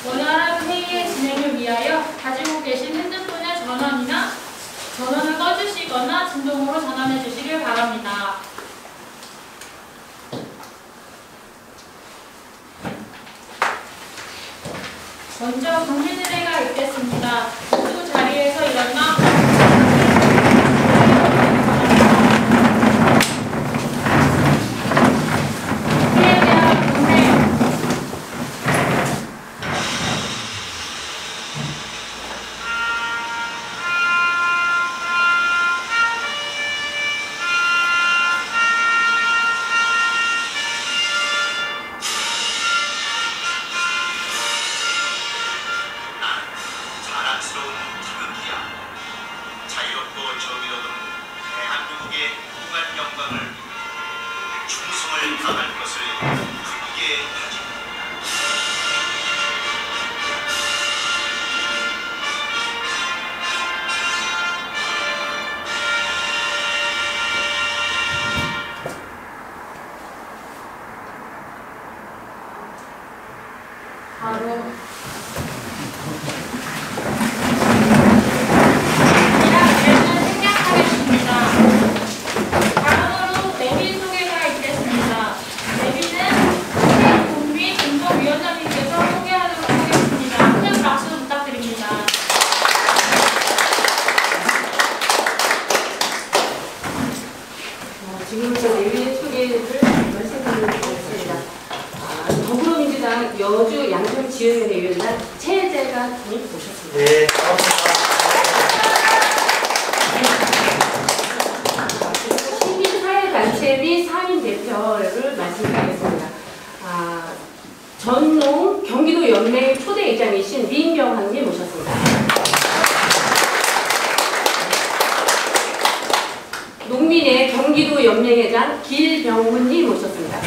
원활한 회의의 진행을 위하여 가지고 계신 핸드폰의 전원을 꺼주시거나 진동으로 전환해 주시길 바랍니다. 먼저 경리대회가 있겠습니다. 모두 자리에서 일어나 지금부터 내위의 소개를 말씀드리겠습니다. 더불어민주당 여주 양평지역위원회 위원장 최재가님 모셨습니다. 네, 시민사회단체 및 상인 대표를 말씀드리겠습니다. 전농 경기도 연맹 초대 의장이신 민경환님 모셨습니다. 농민의 경기도 연맹회장 길병문님 모셨습니다.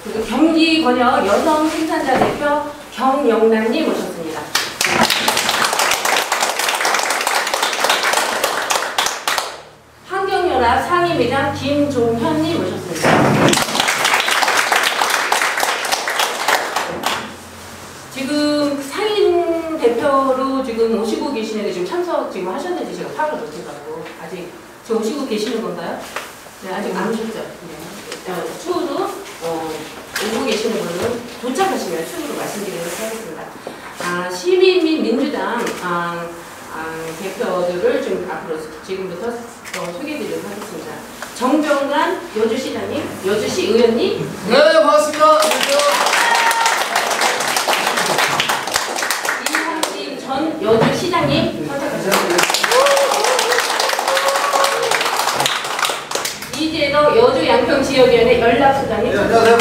그리고 경기권역 여성 생산자 대표 경영남님 모셨습니다. 환경연합 상임회장 김종현님 모셨습니다. 지금 상인 대표로 지금 오시고 계시는데 지금 참석 지금 하셨는지 제가 파악을 못해가지고 아직 지금 오시고 계시는 건가요? 네, 아직 안 오셨죠? 네. 추후로 오고 계시는 분은 도착하시면 추후로 말씀드리도록 하겠습니다. 시민 및 민주당 대표들을 좀 앞으로 지금부터 소개해드리도록 하겠습니다. 정병관 여주시장님, 여주시 의원님. 네, 반갑습니다. 안녕하세요. 전 여주시장님 선택하셨습니다. 이재덕 여주 양평지역위원회 연락소장님. 네, 안녕하세요.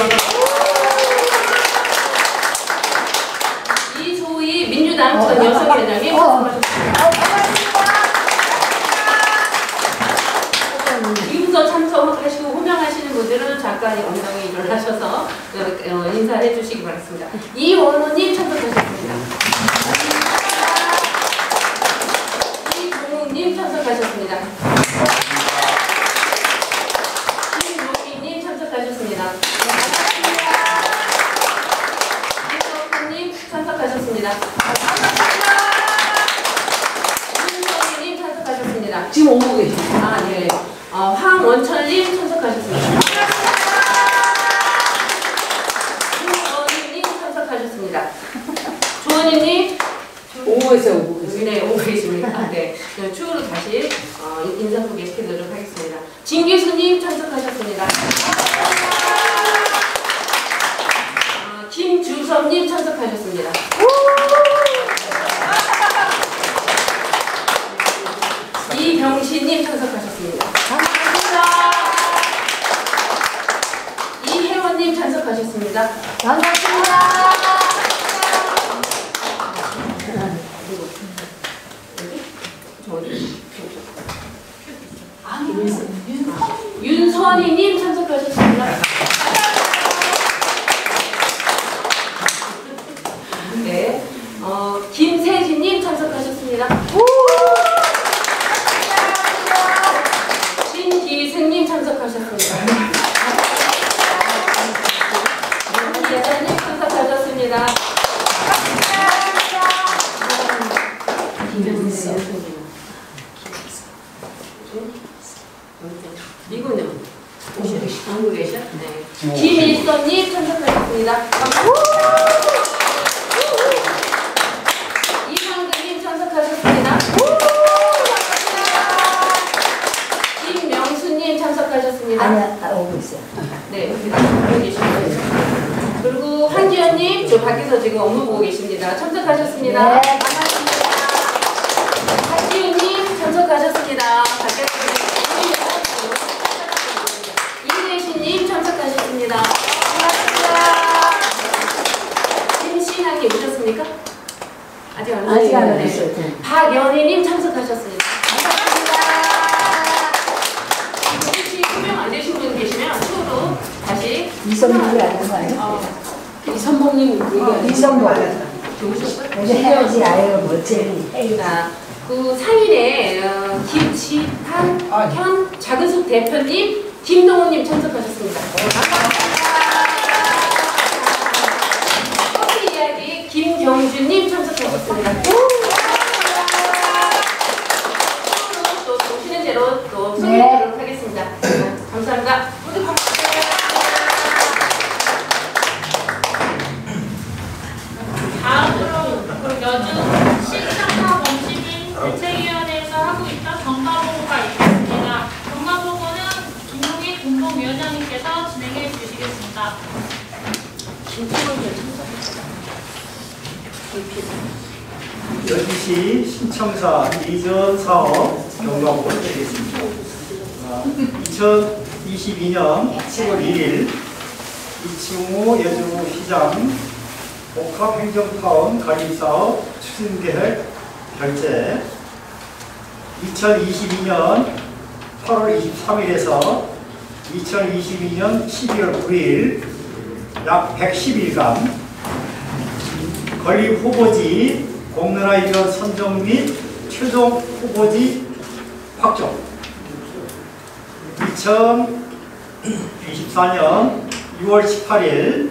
이소희 민주당 전 여성회장님 선택하셨습니다. 지금부터 참석하시고 호명하시는 분들은 잠깐 엉덩이 일어나셔서 인사해 주시기 바랍니다. 이원호님 참석하셨습니다. 이동욱님 참석하셨습니다. 김용희님 참석하셨습니다. 이석훈님 참석하셨습니다. 윤석희님 참석하셨습니다. 지금 오고 계십니다. 네. 황원철님 참석하셨습니다. 조원희님 참석하셨습니다. 조원희님 오고 있어요, 오고 계세요. 네, 오고 계십니다. 네. 추후로 다시 인사 소개시켜드리도록 하겠습니다. 진기수님 참석하셨습니다. 김주섭님 참석하셨습니다. 이병신님 참석하셨습니다. 반갑습니다. 이혜원님 참석하셨습니다. 반갑습니다. 윤선희님 참석하셨습니다. 네, 김세진님 참석하셨습니다. 김민서. 이거는 한국 계셔? 네. 김일선님 참석하셨습니다. 이상근님 참석하셨습니다. 김명수님 참석하셨습니다. 아니야, 오고 있어요. 네, 여기 계십니다. 그리고 한지연님, 저 밖에서 지금 업무 보고 계십니다. 참석하셨습니다. 네, 반갑습니다. 박지훈님 참석하셨습니다. 밖에서 이대신님 참석하셨습니다. 반갑습니다. 김신학님 오셨습니까? 아직 안 아직 안 오셨어요. 오셨어요. 네. 박연희님 참석하셨습니다. 반갑습니다. 혹시 소명 안 되신 분 계시면 추후로 다시 이선복이 아는 거 아니에요? 이선봉님 이선복. 좋으셨어요? 우리 헤어지 아이가 멋지. 자, 그 상인의 김지한 현 자근숙 대표님, 김동훈님 참석하셨습니다. 커피 이야기 김경준님 참석하셨습니다. 또 보시는 대로 또 소개해드리도록 하겠습니다. 감사합니다. 모두 다음으로 여주 신상사 원시민 대책위원회에서 하고 있던 정가보고가 있겠습니다. 정가보고는 김용희 공동위원장님께서 진행해 주시겠습니다. 여주시 신청사 이전 사업 경과보고를 드리겠습니다. 2022년 7월 1일 이충호 여주시장 복합행정타운 건립사업 추진계획 결재 2022년 8월 23일에서 2022년 12월 9일 약 110일간 건립 후보지 공론화 이전 선정 및 최종 후보지 확정 2024년 6월 18일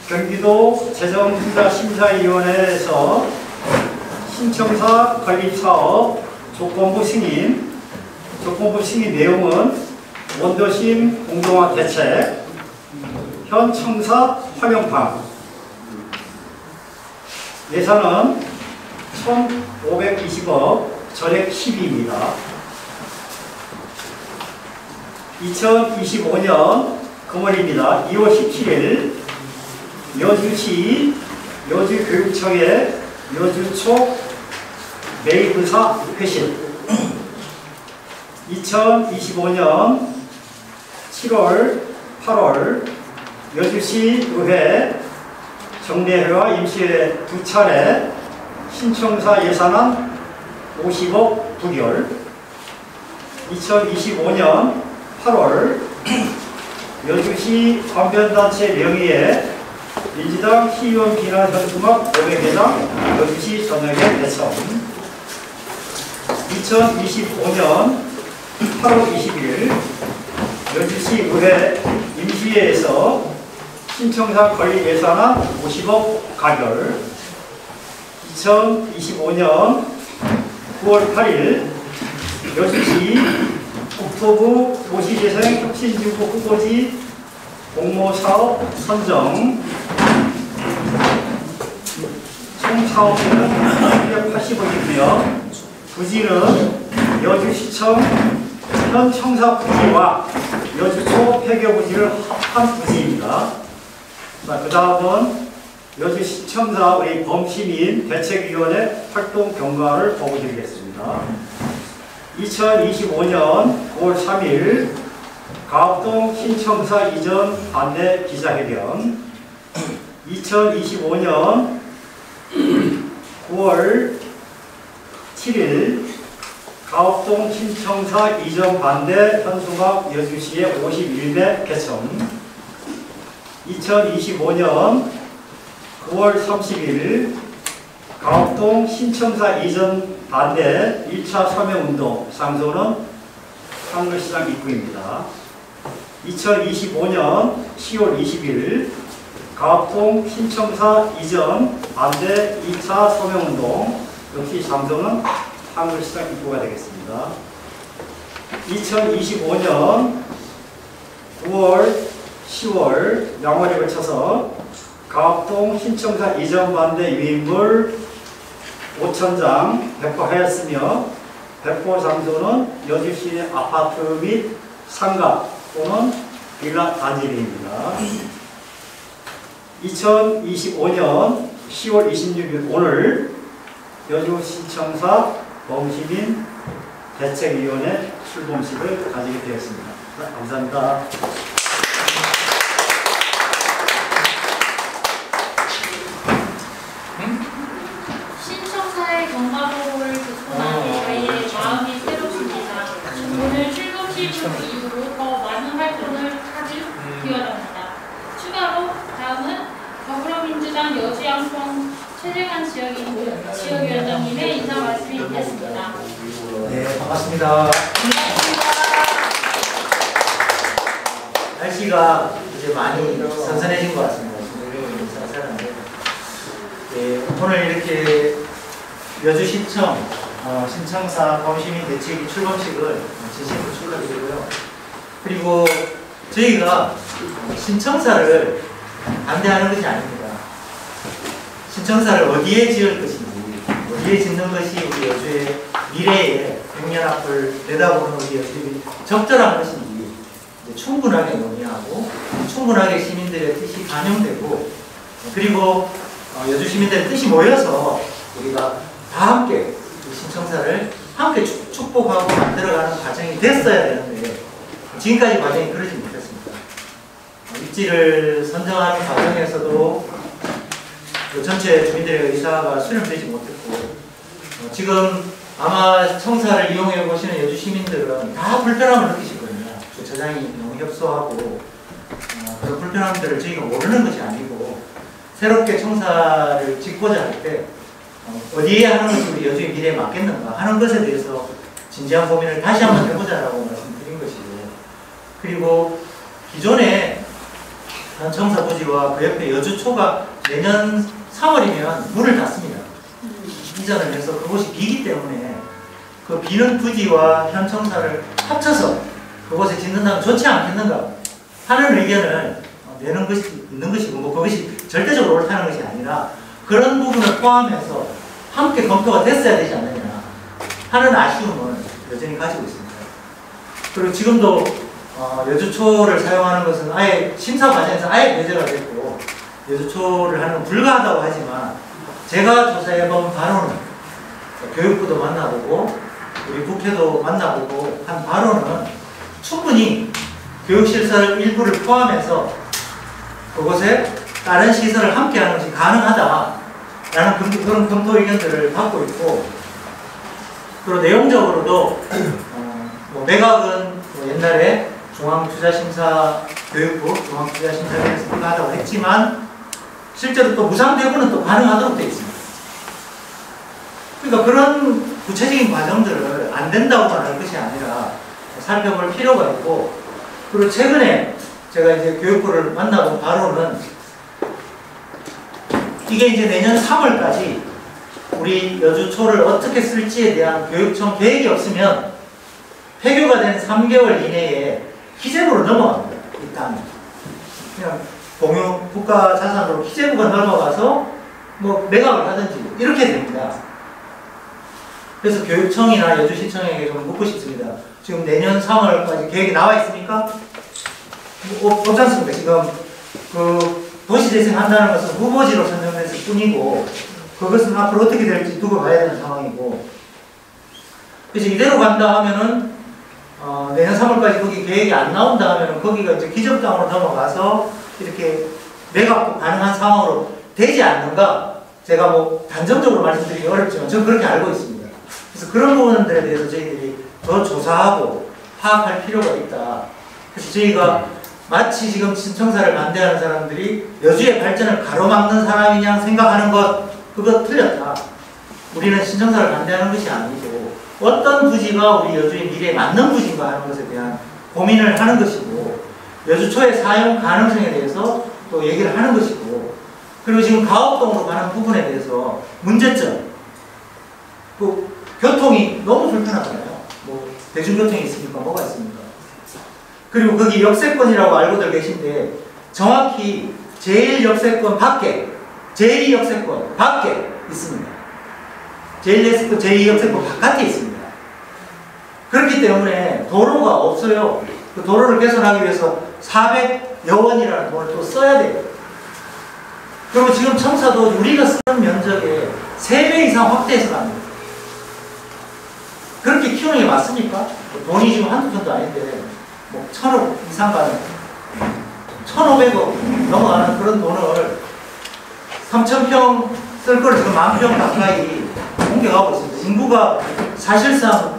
경기도 재정투자심사위원회에서 신청사 건립사업 조건부 승인 내용은 원도심 공동화 대책, 현 청사 활용판, 예산은 1,520억, 전액 12입니다. 2025년 금월입니다. 2월 17일 여주시 여주교육청의 여주초 내입의사 회신 2025년 7월 8월 여주시 의회 정례회와 임시회 두 차례 신청사 예산안 50억 부결 2025년 8월 여주시 관변단체 명의의 민주당 시의원 비난 현수막 500회장 여주시 전역에 배청 2025년 8월 20일 여주시 의회 임시회에서 신청사 건립 예산안 50억 가결 2025년 9월 8일 여주시 국토부 도시재생 혁신지구 후보지 공모사업 선정 총 사업비는 380억이고요. 부지는 여주시청 현 청사 부지와 여주초 폐교 부지를 합한 부지입니다. 자, 그 다음은 여주시청사 우리 범시민 대책위원회 활동 경과를 보고드리겠습니다. 2025년 9월 3일 가업동 신청사 이전 반대 기자회견 2025년 9월 7일 가업동 신청사 이전 반대 현수막 여주시의 51대 개청 2025년 9월 30일 가업동 신청사 이전 반대 1차 서명운동 장소는 한글시장 입구입니다. 2025년 10월 20일 가업동 신청사 이전 반대 2차 서명운동 역시 장소는 한글시장 입구가 되겠습니다. 2025년 9월, 10월 양월에 걸쳐서 가업동 신청사 이전 반대 유인물 5,000장 배포하였으며 배포 장소는 여주시의 아파트 및 상가 또는 빌라 단지입니다. 2025년 10월 26일 오늘 여주시청사 범시민 대책위원회 출범식을 가지게 되었습니다. 감사합니다. 신청사의 경과보고를 듣고 난 이후에 마음이 새롭습니다. 오늘 출범식 이후로 더 많은 활동을 하길 기원합니다. 추가로 다음은 더불어민주당 여주양평 최재관 지역위원장님의 인사 말씀이 있겠습니다. 네, 반갑습니다. 날씨가 이제 많이 선선해진 것 같습니다. 지금 쌀쌀한데. 네, 오늘 이렇게 여주시청 신청사 범시민 대책위 출범식을 진심으로 축하드리고요. 그리고 저희가 신청사를 반대하는 것이 아닙니다. 신청사를 어디에 지을 것인지, 어디에 짓는 것이 우리 여주의 미래에 100년 앞을 내다보는 우리 여주의 적절한 것인지 충분하게 논의하고 충분하게 시민들의 뜻이 반영되고 그리고 여주 시민들의 뜻이 모여서 우리가 다 함께 신청사를 함께 축복하고 만들어가는 과정이 됐어야 되는데 지금까지 과정이 그러지 못했습니다. 입지를 선정하는 과정에서도 전체 주민들의 의사가 수렴되지 못했고 지금 아마 청사를 이용해 보시는 여주 시민들은 다 불편함을 느끼시거든요. 주차장이 너무 협소하고 그런 불편함들을 저희가 모르는 것이 아니고 새롭게 청사를 짓고자 할 때 어디에 하는 것이 우리 여주의 미래에 맞겠는가 하는 것에 대해서 진지한 고민을 다시 한번 해보자라고 말씀드린 것이고 그리고 기존에 청사 부지와 그 옆에 여주초가 내년 3월이면 문을 닫습니다. 이전을 해서 그곳이 비기 때문에 그 비는 부지와 현 청사를 합쳐서 그곳에 짓는다면 좋지 않겠는가 하는 의견을 내는 것이 있는 것이고 뭐 그것이 절대적으로 옳다는 것이 아니라 그런 부분을 포함해서 함께 검토가 됐어야 되지 않느냐 하는 아쉬움을 여전히 가지고 있습니다. 그리고 지금도 여주초를 사용하는 것은 아예 심사 과정에서 아예 배제가 됐고 여주초를 하는 건 불가하다고 하지만 제가 조사해본 바로는 교육부도 만나보고 우리 국회도 만나보고 한 바로는 충분히 교육시설 일부를 포함해서 그곳에 다른 시설을 함께 하는 것이 가능하다라는 그런 검토 의견들을 받고 있고 그리고 내용적으로도 뭐 매각은 뭐 옛날에 중앙투자심사 교육부 중앙투자심사위원회에서 불가하다고 했지만 실제로 또 무상대부는 또 가능하도록 되어 있습니다. 그러니까 그런 구체적인 과정들을 안 된다고만 할 것이 아니라 살펴볼 필요가 있고 그리고 최근에 제가 이제 교육부를 만나본 바로는 이게 이제 내년 3월까지 우리 여주초를 어떻게 쓸지에 대한 교육청 계획이 없으면 폐교가 된 3개월 이내에 기재부로 넘어갑니다. 일단 그냥 공유 국가 자산으로 기재부가 넘어가서 뭐 매각을 하든지 이렇게 됩니다. 그래서 교육청이나 여주시청에게 좀 묻고 싶습니다. 지금 내년 3월까지 계획이 나와 있습니까? 없지 않습니까? 지금 그 도시재생 한다는 것은 후보지로 선정됐을 뿐이고 그것은 앞으로 어떻게 될지 두고 봐야 되는 상황이고 그래서 이대로 간다 하면은 내년 3월까지 거기 계획이 안 나온다 하면은 거기가 이제 기적당으로 넘어가서 이렇게 매각도 가능한 상황으로 되지 않는가? 제가 뭐 단정적으로 말씀드리기 어렵지만 저는 그렇게 알고 있습니다. 그래서 그런 부분들에 대해서 저희들이 더 조사하고 파악할 필요가 있다. 그래서 저희가 마치 지금 신청사를 반대하는 사람들이 여주의 발전을 가로막는 사람이냐 생각하는 것 그거 틀렸다. 우리는 신청사를 반대하는 것이 아니고 어떤 부지가 우리 여주의 미래에 맞는 부지인가 하는 것에 대한 고민을 하는 것이고 여주초의 사용 가능성에 대해서 또 얘기를 하는 것이고 그리고 지금 가업동으로 가는 부분에 대해서 문제점 그 교통이 너무 불편하잖아요. 뭐 대중교통이 있으니까 뭐가 있습니까? 그리고 거기 역세권이라고 알고들 계신데 정확히 제1역세권 밖에 제2역세권 밖에 있습니다. 제1역세권 제2역세권 바깥에 있습니다. 그렇기 때문에 도로가 없어요. 그 도로를 개선하기 위해서 400여 원이라는 돈을 또 써야 돼요. 그리고 지금 청사도 우리가 쓰는 면적의 3배 이상 확대해서 갑니다. 그렇게 키우는 게 맞습니까? 돈이 지금 한두 푼도 아닌데 뭐 1,000억 이상 가는 1,500억 넘어가는 그런 돈을 3,000평 쓸 거를 지금 10,000평 가까이 옮겨가고 있습니다. 인구가 사실상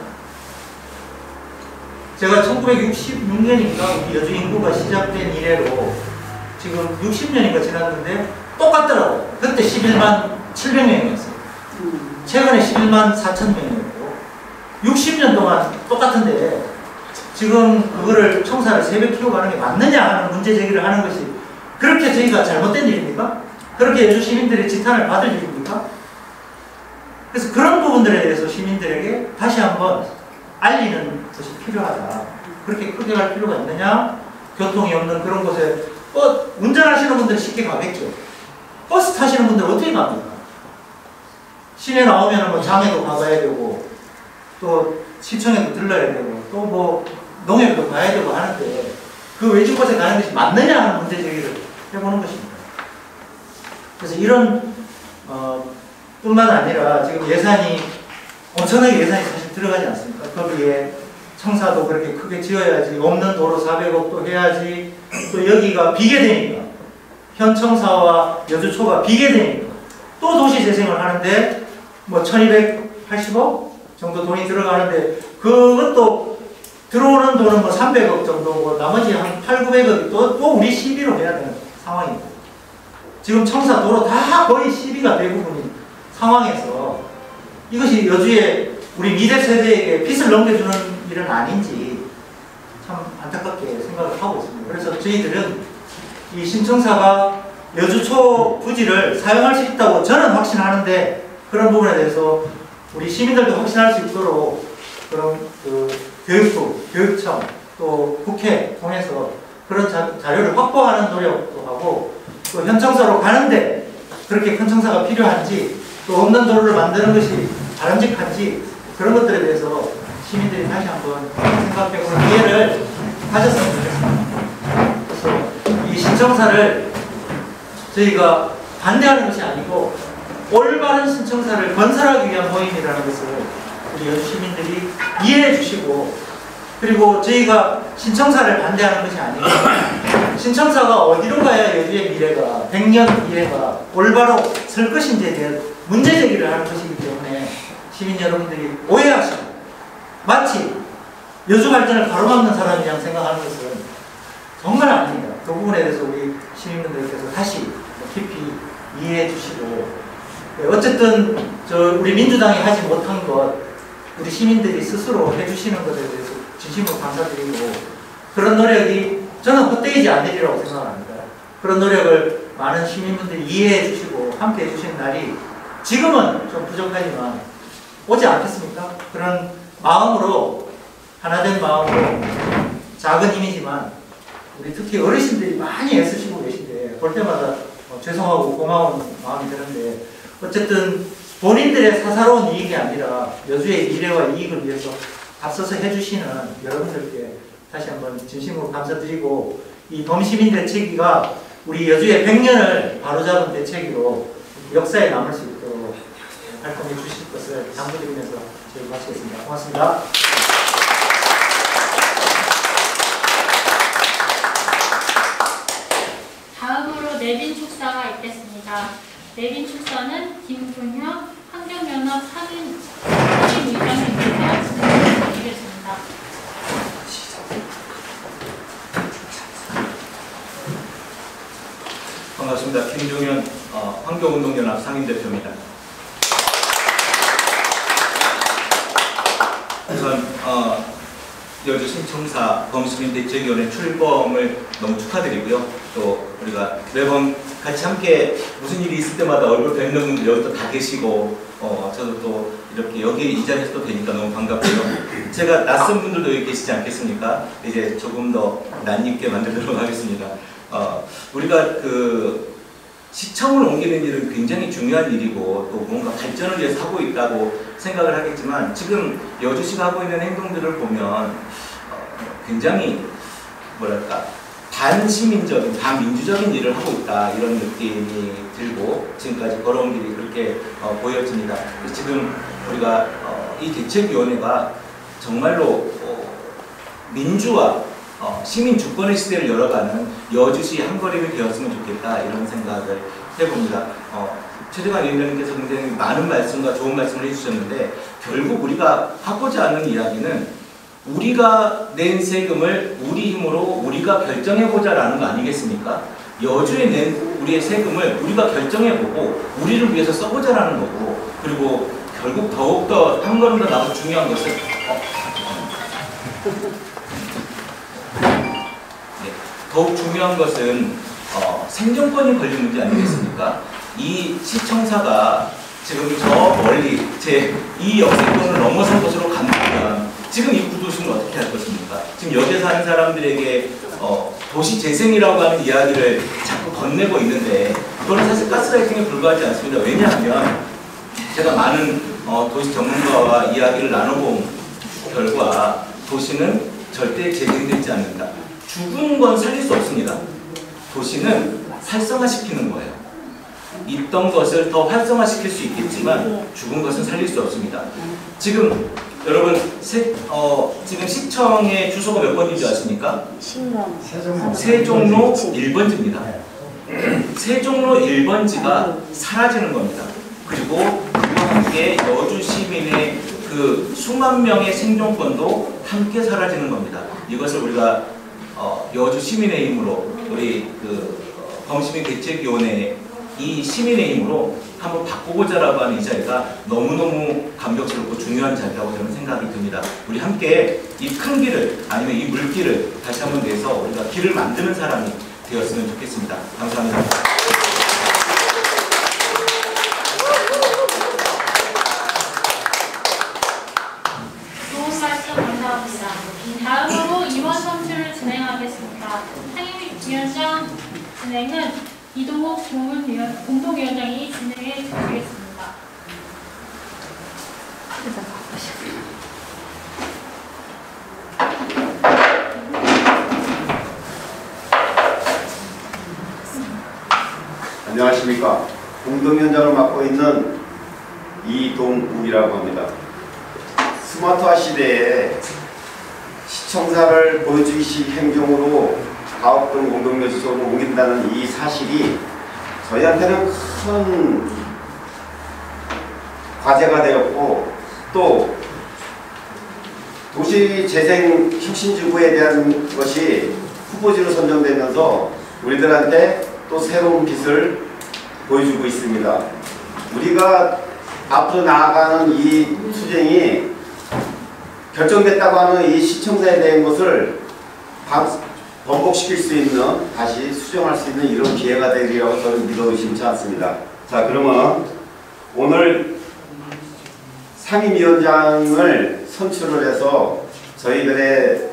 제가 1966년인가 우리 여주 인구가 시작된 이래로 지금 60년인가 지났는데 똑같더라고요. 그때 11만 700명이었어요. 최근에 11만 4천 명이었고 60년 동안 똑같은데 지금 그거를 청사를 3배 키워가는 게 맞느냐 하는 문제 제기를 하는 것이 그렇게 저희가 잘못된 일입니까? 그렇게 여주 시민들의 지탄을 받을 일입니까? 그래서 그런 부분들에 대해서 시민들에게 다시 한번 알리는 것이 필요하다. 그렇게 크게 갈 필요가 있느냐? 교통이 없는 그런 곳에 운전하시는 분들은 쉽게 가겠죠. 버스 타시는 분들 어떻게 갑니까? 시내 나오면 뭐 장에도 가봐야 되고 또 시청에도 들러야 되고 또 뭐 농협도 가야 되고 하는데 그 외진 곳에 가는 것이 맞느냐 하는 문제 제기를 해보는 것입니다. 그래서 이런 뿐만 아니라 지금 예산이 엄청나게 예산이 사실 들어가지 않습니까? 거기에 청사도 그렇게 크게 지어야지 없는 도로 400억도 해야지 또 여기가 비게 되니까 현 청사와 여주초가 비게 되니까 또 도시 재생을 하는데 뭐 1280억 정도 돈이 들어가는데 그것도 들어오는 돈은 뭐 300억 정도고 나머지 한 8, 900억이 또 우리 시비로 해야 되는 상황입니다. 지금 청사 도로 다 거의 시비가 대부분인 상황에서 이것이 여주에 우리 미래 세대에게 빚을 넘겨주는 일은 아닌지 참 안타깝게 생각을 하고 있습니다. 그래서 저희들은 이 신청사가 여주초 부지를 사용할 수 있다고 저는 확신하는데 그런 부분에 대해서 우리 시민들도 확신할 수 있도록 그런 교육부, 교육청 또 국회 통해서 그런 자료를 확보하는 노력도 하고 또 현청사로 가는데 그렇게 큰 청사가 필요한지 또 없는 도로를 만드는 것이 바람직한지 그런 것들에 대해서 시민들이 다시 한번 생각해보는 기회를 가졌으면 좋겠습니다. 그래서 이 신청사를 저희가 반대하는 것이 아니고 올바른 신청사를 건설하기 위한 모임이라는 것을 우리 여주 시민들이 이해해 주시고 그리고 저희가 신청사를 반대하는 것이 아니고 신청사가 어디로 가야 여주의 미래가 100년 미래가 올바로 설 것인지에 대한 문제 제기를 하는 것이기 때문에 시민 여러분들이 오해하시고 마치 여주 발전을 가로막는 사람이랑 생각하는 것은 정말 아닙니다. 그 부분에 대해서 우리 시민분들께서 다시 깊이 이해해 주시고 어쨌든 우리 민주당이 하지 못한 것 우리 시민들이 스스로 해주시는 것에 대해서 진심으로 감사드리고 그런 노력이 저는 헛되이지 않으리라고 생각합니다. 그런 노력을 많은 시민분들이 이해해 주시고 함께 해주시는 날이 지금은 좀 부족하지만 오지 않겠습니까? 그런 마음으로 하나된 마음으로 작은 힘이지만 우리 특히 어르신들이 많이 애쓰시고 계신데 볼 때마다 죄송하고 고마운 마음이 드는데 어쨌든 본인들의 사사로운 이익이 아니라 여주의 미래와 이익을 위해서 앞서서 해주시는 여러분들께 다시 한번 진심으로 감사드리고 이 범시민 대책위가 우리 여주의 100년을 바로잡은 대책위로 역사에 남을 수 있도록 활동해 주실 것을 당부드리면서 저희 마치겠습니다. 고맙습니다. 다음으로 내빈 축사가 있겠습니다. 내빈 축사는 김분혁 환경연합 상임의장님께서 진행해 주시겠습니다. 반갑습니다. 김종현 환경운동연합 상임대표입니다. 우선 여주 신청사 범시민대책위원회 출범을 너무 축하드리고요. 또 우리가 매번 같이 함께 무슨 일이 있을 때마다 얼굴 뵙는 분들 여기 또 다 계시고 저도 또 이렇게 여기 이 자리에서 또 뵈니까 너무 반갑고요. 제가 낯선 분들도 여기 계시지 않겠습니까? 이제 조금 더 낯익게 만들도록 하겠습니다. 우리가 그 시청을 옮기는 일은 굉장히 중요한 일이고 또 뭔가 발전을 위해서 하고 있다고 생각을 하겠지만 지금 여주시가 하고 있는 행동들을 보면 굉장히 뭐랄까 반시민적인, 반민주적인 일을 하고 있다 이런 느낌이 들고 지금까지 걸어온 길이 그렇게 보여집니다. 지금 우리가 이 대책위원회가 정말로 민주화, 시민 주권의 시대를 열어가는 여주시 한 걸음이 되었으면 좋겠다 이런 생각을 해봅니다. 최재관 위원장님께서 굉장히 많은 말씀과 좋은 말씀을 해주셨는데 결국 우리가 하고자 하는 이야기는 우리가 낸 세금을 우리 힘으로 우리가 결정해보자라는 거 아니겠습니까? 여주에 낸 우리의 세금을 우리가 결정해보고 우리를 위해서 써보자라는 거고 그리고 결국 더욱더 한 걸음 더 나아가 중요한 것은 더욱 중요한 것은 생존권이 걸린 문제 아니겠습니까? 이 시청사가 지금 저 멀리 제 이 역세권을 넘어선 것으로 간다면 지금 이 구도심을 어떻게 할 것입니까? 지금 여기에 사는 사람들에게 도시 재생이라고 하는 이야기를 자꾸 건네고 있는데 그건 사실 가스라이팅에 불과하지 않습니다. 왜냐하면 제가 많은 도시 전문가와 이야기를 나눠본 결과 도시는 절대 재생되지 않는다. 죽은 건 살릴 수 없습니다. 도시는 활성화시키는 거예요. 있던 것을 더 활성화시킬 수 있겠지만 죽은 것은 살릴 수 없습니다. 지금 여러분 지금 시청의 주소가 몇 번인지 아십니까? 세종로 1번지입니다. 세종로 1번지가 사라지는 겁니다. 그리고 그와 함께 여주 시민의 그 수만 명의 생존권도 함께 사라지는 겁니다. 이것을 우리가 여주 시민의 힘으로 우리 그 범시민 대책위원회 이 시민의 힘으로 한번 바꾸고자라고 하는 이 자리가 너무너무 감격스럽고 중요한 자리라고 저는 생각이 듭니다. 우리 함께 이 큰 길을 아니면 이 물길을 다시 한번 내서 우리가 길을 만드는 사람이 되었으면 좋겠습니다. 감사합니다. 좋은 말씀 감사합니다. 다음으로 임원 선출을 진행하겠습니다. 상임위원장 진행은 이동욱 공동위원장이 진행해 주시겠습니다. 안녕하십니까. 공동위원장을 맡고 있는 이동욱이라고 합니다. 스마트화 시대에 시청사를 보여주기식 행정으로 가업동 공동묘지소로 옮긴다는 이 사실이 저희한테는 큰 과제가 되었고 또 도시재생 혁신지구에 대한 것이 후보지로 선정되면서 우리들한테 또 새로운 빛을 보여주고 있습니다. 우리가 앞으로 나아가는 이 투쟁이 결정됐다고 하는 이 시청사에 대한 것을 번복시킬 수 있는, 다시 수정할 수 있는 이런 기회가 되리라고 저는 믿어 의심치 않습니다. 자, 그러면 오늘 상임위원장을 선출을 해서 저희들의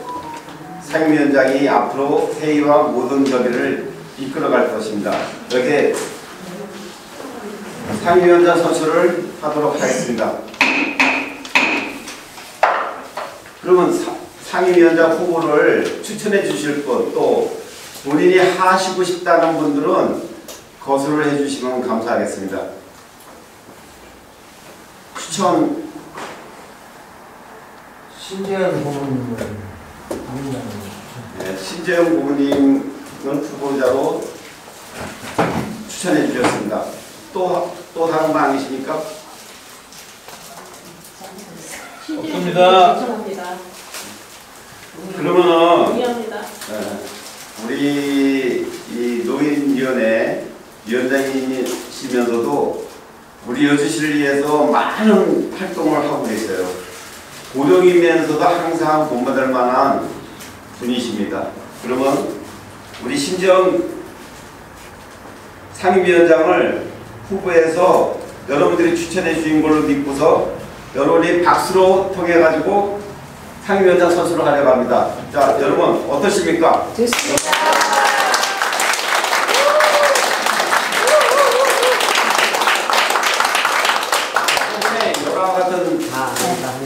상임위원장이 앞으로 회의와 모든 저기를 이끌어갈 것입니다. 여기에 상임위원장 선출을 하도록 하겠습니다. 그러면 상임위원장 후보를 추천해 주실 분, 또 본인이 하시고 싶다는 분들은 거수를 해 주시면 감사하겠습니다. 추천. 신재현 고문님을 네, 신재현 고문님은 후보자로 추천해 주셨습니다. 또 다른 분 아니십니까? 없습니다. 그러면은 이해합니다. 우리 이 노인위원회 위원장이시면서도 우리 여주시를 위해서 많은 활동을 하고 계세요. 도령이면서도 항상 본받을 만한 분이십니다. 그러면 우리 신정 상임위원장을 후보해서 여러분들이 추천해 주신 걸로 믿고서 여러분이 박수로 통해 가지고 상임위원장 선수로 하려고 합니다. 자, 여러분 어떠십니까? 좋습니다. 여러 같은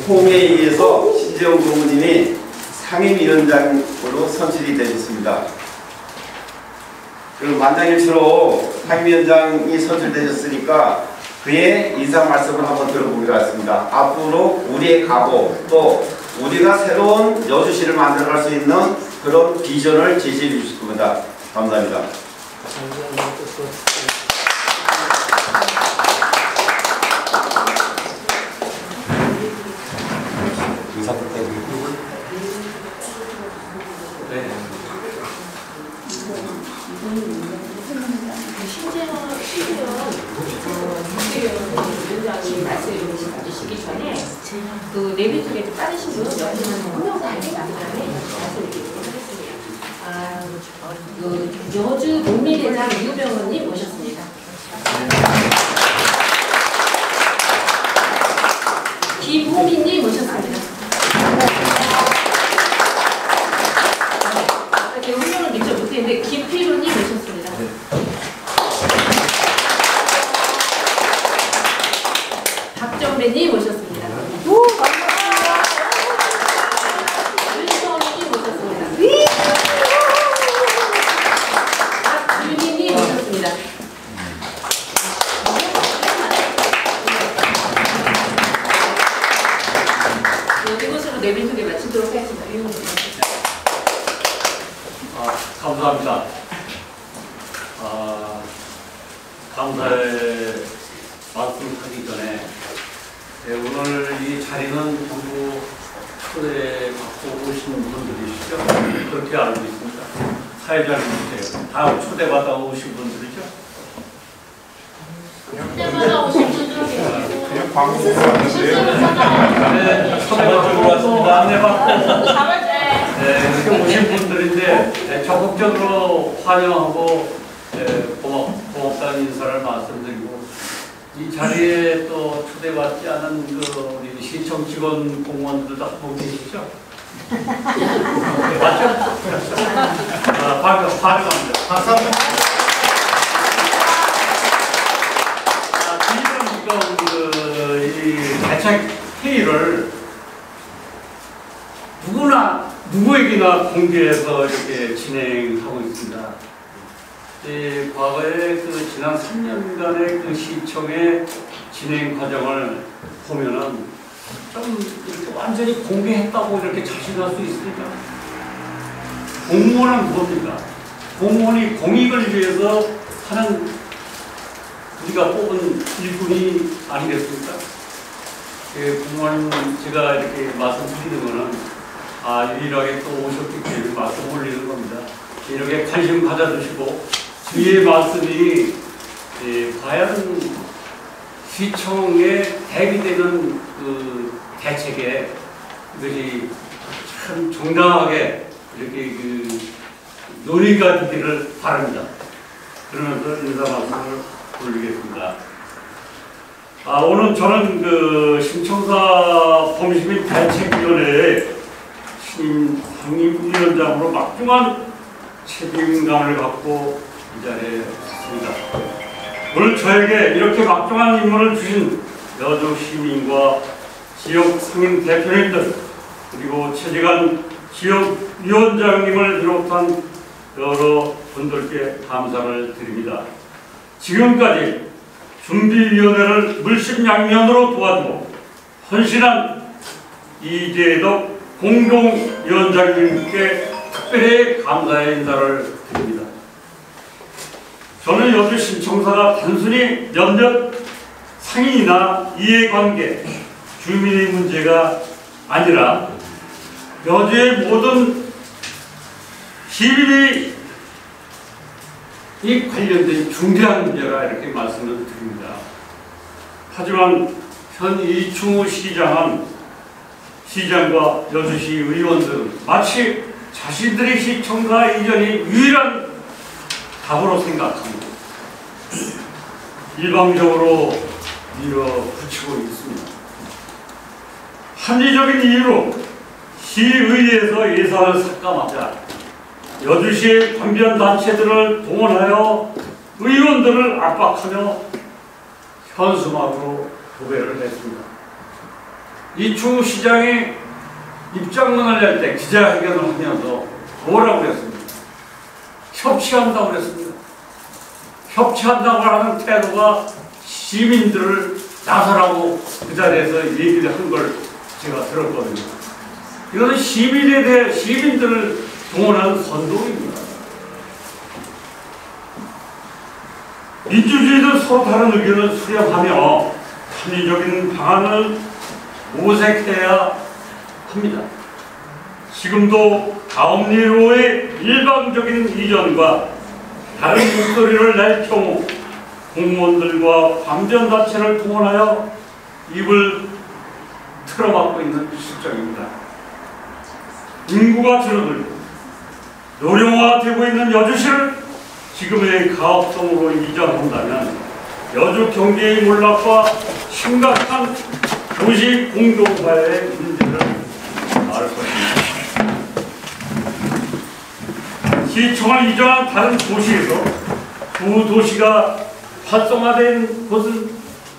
통에 의해서 신재영 고문님이 상임위원장으로 선출이 되셨습니다. 그리고 만장일치로 상임위원장이 선출되셨으니까 그의 인사 말씀을 한번 들어보기로 했습니다. 앞으로 우리의 각오 또 우리가 새로운 여주시를 만들어갈 수 있는 그런 비전을 제시해 주실 겁니다. 감사합니다. 인사 부탁드립니다. 위원장님 말씀해주시기 전에 그 내비 쪽에 좀 빠르신 분 여기는 한명 다니기 때문에 말씀드리도록 하겠습니다. 그 여주 농민대장 유병원님 모셨습니다. 김호민님 모셨습니다. 이렇게 훈련을 미처 못했는데 김필호님 모셨습니다. 박정배님 모셨습니다. 윤성희님 모셨습니다. 박준희님 모셨습니다. 이것으로 내빈 소개 마치도록 하겠습니다. 감사합니다. 감사의 말씀하기 전에 오늘 이 자리는 전부 초대받고 오신 분들이시죠? 그렇게 알고 있습니다. 사회자님 보세요. 다 초대받아 오신 분들이죠? 초대받아 오신 분들은 그냥 광고 네, 초대받고 왔습니다. 안내받고 이렇게 오신 분들인데 적극적으로 환영하고 고맙다는 인사를 말씀드리고 이 자리에 또 초대받지 않은 그 우리 시청 직원 공무원들도 한분 계시죠? 맞죠? 환영합니다. 감사합니다. 지금 이 대책 회의를 누구에게나 공개해서 이렇게 진행하고 있습니다. 과거에 그 지난 3년간의 그 시청의 진행 과정을 보면은 좀 이렇게 완전히 공개했다고 이렇게 자신할 수 있습니까? 공무원은 뭡니까? 공무원이 공익을 위해서 하는 우리가 뽑은 일꾼이 아니겠습니까? 공무원 제가 이렇게 말씀드리는 거는 유일하게 또 오셨기 때문에 말씀 올리는 겁니다. 이렇게 관심 가져주시고 주위의 말씀이 과연 시청에 대비되는 그 대책에 이것이 참 정당하게 이렇게 그 논의가 되기를 바랍니다. 그러면서 인사 말씀을 올리겠습니다. 오늘 저는 그 신청사 범시민 대책위원회의 상임위원장으로 막중한 책임감을 갖고 이 자리에 있습니다. 오늘 저에게 이렇게 막중한 임무를 주신 여주 시민과 지역 상임 대표님들 그리고 최재관 지역위원장님을 비롯한 여러 분들께 감사를 드립니다. 지금까지 준비위원회를 물심양면으로 도와주고 헌신한 이재덕 공동위원장님께 특별히 감사의 인사를 드립니다. 저는 여주 신청사가 단순히 몇몇 상인이나 이해관계, 주민의 문제가 아니라 여주의 모든 시민이 이 관련된 중대한 문제라 이렇게 말씀을 드립니다. 하지만 현 이충우 시장은 시장과 여주시 의원들은 마치 자신들의 시청사 이전이 유일한 답으로 생각합니다. 일방적으로 밀어붙이고 있습니다. 합리적인 이유로 시의회에서 예산을 삭감하자 여주시의 관련 단체들을 동원하여 의원들을 압박하며 현수막으로 도배를 했습니다. 이충우 시장이 입장문을 낼 때 기자회견을 하면서 뭐라고 그랬습니까? 협치한다고 그랬습니다. 협치한다고 하는 태도가 시민들을 나서라고 그 자리에서 얘기를 한 걸 제가 들었거든요. 이것은 시민에 대해 시민들을 동원하는 선동입니다. 민주주의는 서로 다른 의견을 수렴하며 합리적인 방안을 모색해야 합니다. 지금도 가업리로의 일방적인 이전과 다른 목소리를 낼 경우 공무원들과 관변단체를 동원하여 입을 틀어막고 있는 실정입니다. 인구가 줄어들고 노령화되고 있는 여주시를 지금의 가업성으로 이전한다면 여주 경제의 몰락과 심각한 도시 공동화의 문제를 알 것입니다. 시청을 이전한 다른 도시에서 구 도시가 활성화된 곳은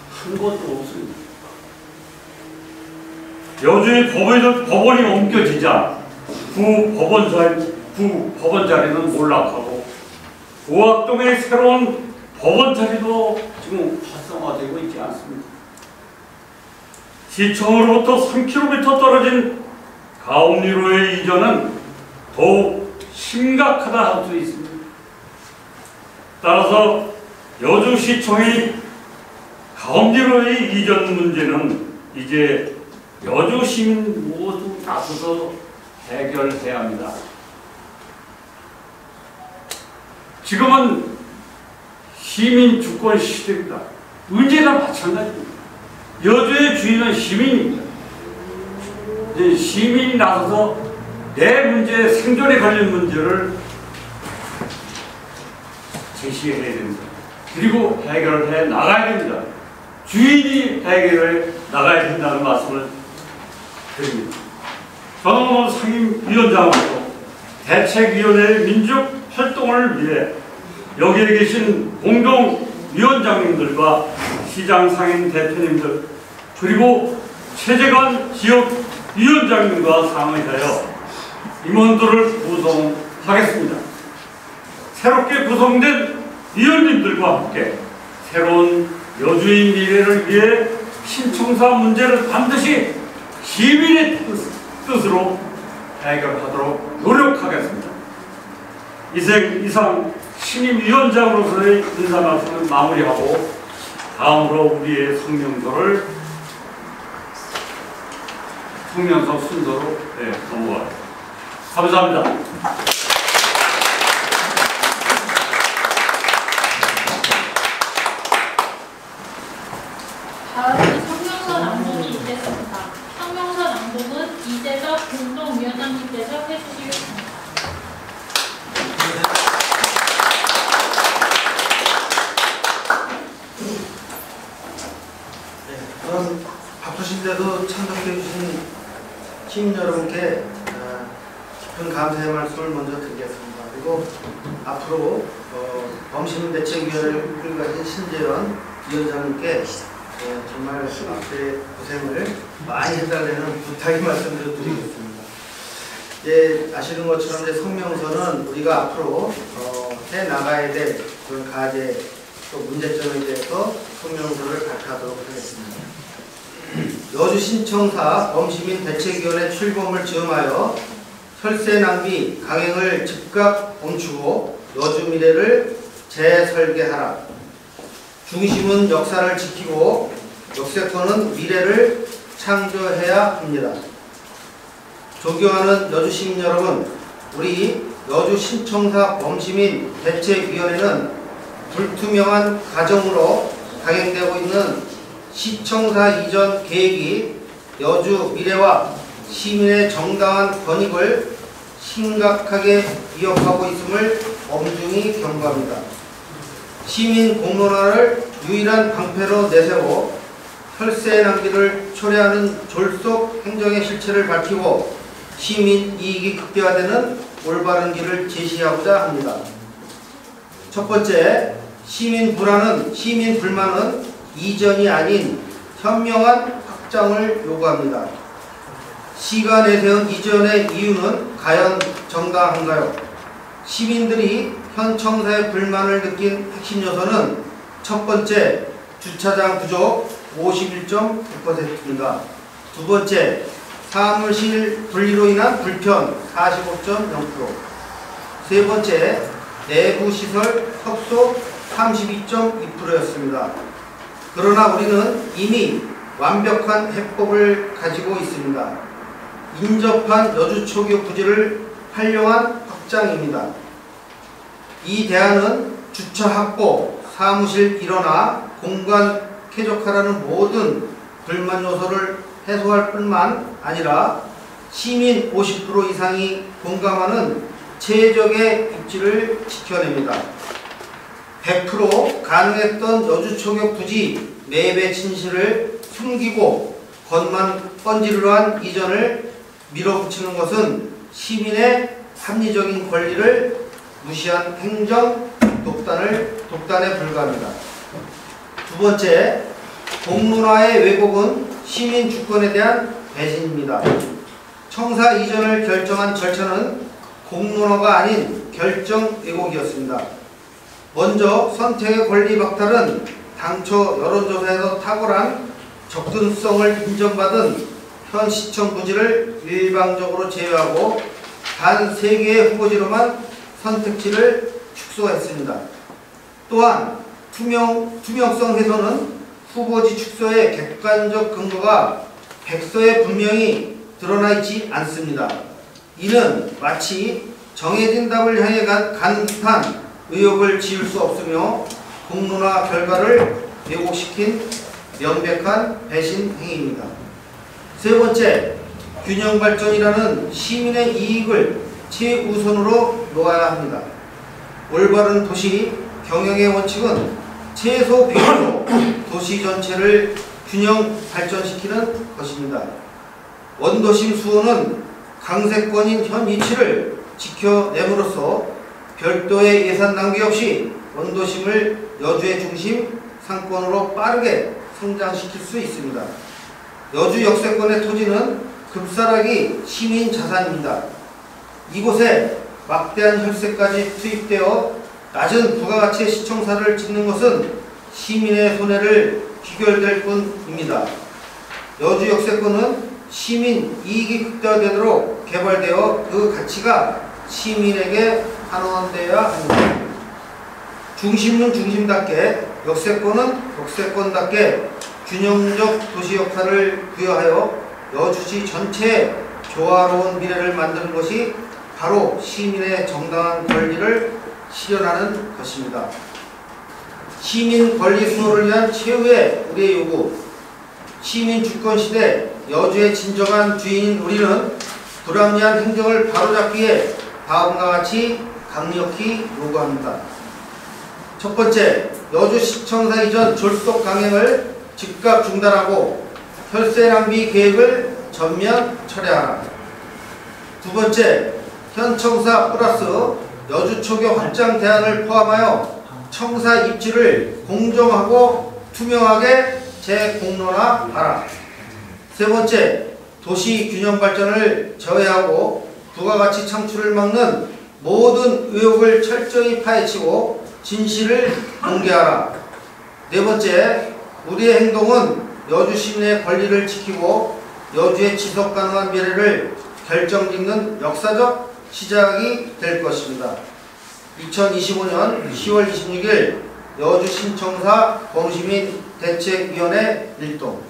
한 곳도 없습니다. 여주의 법원이 옮겨지자 구 법원 자리는 몰락하고 고학동의 새로운 법원 자리도 지금 활성화되고 있지 않습니다. 시청으로부터 3km 떨어진 가업리로의 이전은 더욱 심각하다 할 수 있습니다. 따라서 여주시청의 가업리로의 이전 문제는 이제 여주 시민 모두 나서서 해결해야 합니다. 지금은 시민 주권 시대입니다. 언제나 마찬가지입니다. 여주의 주인은 시민입니다. 이제 시민이 나서서 내 문제, 생존에 걸린 문제를 제시해야 됩니다. 그리고 해결해 나가야 됩니다. 주인이 해결해 나가야 된다는 말씀을 드립니다. 저는 오늘 상임위원장으로서 대책위원회의 민족 활동을 위해 여기에 계신 공동위원장님들과 시장 상임 대표님들 그리고 최재관 지역위원장님과 상의하여 임원들을 구성하겠습니다. 새롭게 구성된 위원님들과 함께 새로운 여주의 미래를 위해 신청사 문제를 반드시 시민의 뜻으로 해결하도록 노력하겠습니다. 이상 신임위원장으로서의 인사 말씀을 마무리하고 다음으로 우리의 성명서 순서로 넘어가겠습니다. 감사합니다. 다음은 성명서 낭독이 있겠습니다. 성명서 낭독은 이재석 공동위원장님께서 해주시겠습니다. 저는 바쁘신데도 참석해 주신 시민 여러분께 깊은 감사의 말씀을 먼저 드리겠습니다. 그리고 앞으로 범시민대책위원회를 이끌고 가신 신재원 위원장님께 정말 앞에 고생을 많이 해달라는 부탁의 말씀을 드리겠습니다. 아시는 것처럼 이제 성명서는 우리가 앞으로 해 나가야 될 그런 과제 또 문제점에 대해서 성명서를 발표하도록 하겠습니다. 여주 신청사 범시민 대책위원회 출범을 즈음하여 혈세 낭비 강행을 즉각 멈추고 여주 미래를 재설계하라. 중심은 역사를 지키고 역세권은 미래를 창조해야 합니다. 존경하는 여주 시민 여러분, 우리 여주 신청사 범시민 대책위원회는 불투명한 과정으로 강행되고 있는 시청사 이전 계획이 여주 미래와 시민의 정당한 권익을 심각하게 위협하고 있음을 엄중히 경고합니다. 시민 공론화를 유일한 방패로 내세워 혈세 낭비를 초래하는 졸속 행정의 실체를 밝히고 시민 이익이 극대화되는 올바른 길을 제시하고자 합니다. 첫 번째, 시민 불만은 이전이 아닌 현명한 확장을 요구합니다. 시가 내세운 이전의 이유는 과연 정당한가요? 시민들이 현 청사의 불만을 느낀 핵심 요소는 첫 번째, 주차장 부족 51.9%입니다. 두 번째, 사무실 분리로 인한 불편 45.0%. 세 번째, 내부 시설 협소 32.2%였습니다. 그러나 우리는 이미 완벽한 해법을 가지고 있습니다. 인접한 여주 초교 부지를 활용한 확장입니다. 이 대안은 주차 확보, 사무실 일원화, 공간 쾌적화라는 모든 불만 요소를 해소할 뿐만 아니라 시민 50% 이상이 공감하는 최적의 입지를 지켜냅니다. 100% 가능했던 여주초교 부지 매입의 진실을 숨기고 겉만 번지르르 한 이전을 밀어붙이는 것은 시민의 합리적인 권리를 무시한 행정 독단에 불과합니다. 두 번째, 공론화의 왜곡은 시민 주권에 대한 배신입니다. 청사 이전을 결정한 절차는 공론화가 아닌 결정 왜곡이었습니다. 먼저 선택의 권리 박탈은 당초 여론조사에서 탁월한 접근성을 인정받은 현 시청 부지를 일방적으로 제외하고 단 3개의 후보지로만 선택지를 축소했습니다. 또한 투명성 훼손은 후보지 축소의 객관적 근거가 백서에 분명히 드러나 있지 않습니다. 이는 마치 정해진 답을 향해 간 듯한 의혹을 지울 수 없으며 공론화 결과를 왜곡시킨 명백한 배신 행위입니다. 세 번째, 균형 발전이라는 시민의 이익을 최우선으로 놓아야 합니다. 올바른 도시 경영의 원칙은 최소 비용으로 도시 전체를 균형 발전시키는 것입니다. 원도심 수호는 강세권인 현 이치를 지켜냄으로써 별도의 예산 낭비 없이 원도심을 여주의 중심 상권으로 빠르게 성장시킬 수 있습니다. 여주 역세권의 토지는 급사락이 시민 자산입니다. 이곳에 막대한 혈세까지 투입되어 낮은 부가가치의 시청사를 짓는 것은 시민의 손해를 귀결될 뿐입니다. 여주 역세권은 시민 이익이 극대화되도록 개발되어 그 가치가 시민에게 환원되어야 합니다. 중심은 중심답게, 역세권은 역세권답게 균형적 도시 역할을 부여하여 여주시 전체의 조화로운 미래를 만드는 것이 바로 시민의 정당한 권리를 실현하는 것입니다. 시민 권리 수호를 위한 최후의 우리의 요구, 시민 주권 시대 여주의 진정한 주인인 우리는 불합리한 행정을 바로잡기 위해 다음과 같이 강력히 요구합니다. 첫 번째, 여주시청사 이전 졸속 강행을 즉각 중단하고 혈세 낭비 계획을 전면 철회하라. 두 번째, 현 청사 플러스 여주초교 확장 대안을 포함하여 청사 입지를 공정하고 투명하게 재공론화하라. 세 번째, 도시 균형 발전을 저해하고 부가가치 창출을 막는 모든 의혹을 철저히 파헤치고 진실을 공개하라. 네 번째, 우리의 행동은 여주 시민의 권리를 지키고 여주의 지속 가능한 미래를 결정짓는 역사적 시작이 될 것입니다. 2025년 10월 26일 여주 신청사 범시민 대책위원회 일동.